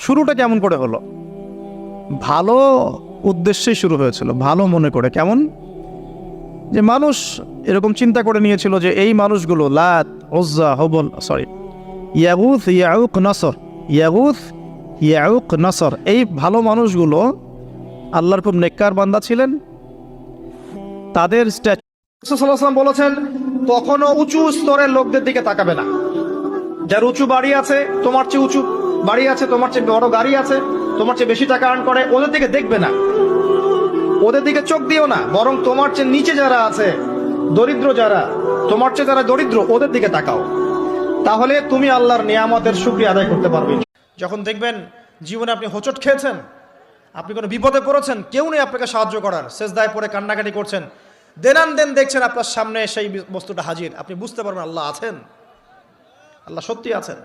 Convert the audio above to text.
শুরুটা কেমন করে হলো? ভালো উদ্দেশ্যে শুরু হয়েছিল, ভালো মনে করে। কেমন? যে মানুষ এরকম চিন্তা করে নিয়েছিল যে এই মানুষগুলো লাত, উজ্জা, হবল, সরি, ইয়াগুথ, ইয়াউক, নাসর, ইয়াগুথ, ইয়াউক, নাসর, এই ভালো মানুষগুলো আল্লাহর খুব নেককার বান্দা ছিলেন। তাদের স্ট্যাচু বলেছেন কখনো উঁচু স্তরের লোকদের দিকে তাকাবে না। যার উঁচু বাড়ি আছে, তোমার চেয়ে উঁচু বাড়ি আছে, তোমার চেয়ে বড় গাড়ি আছে, তোমার চেয়ে বেশি টাকা আর্ন করে, ওদের দিকে দেখবে না, ওদের দিকে চোখ দিও না। বরং তোমার চেয়ে নিচে যারা আছে, দরিদ্র যারা, তোমার চেয়ে যারা দরিদ্র, ওদের দিকে তাকাও। তাহলে তুমি আল্লাহর নিয়ামতের শুকরিয়া আদায় করতে পারবে। যখন দেখবেন জীবনে আপনি হোঁচট খেয়েছেন, আপনি কোনো বিপদে পড়েছেন, কেউ নেই আপনাকে সাহায্য করার, সেজদায় পড়ে কান্নাকাটি করছেন, দেন দেখছেন আপনার সামনে সেই বস্তুটা হাজির, আপনি বুঝতে পারবেন আল্লাহ আছেন, আল্লাহ সত্যি আছেন।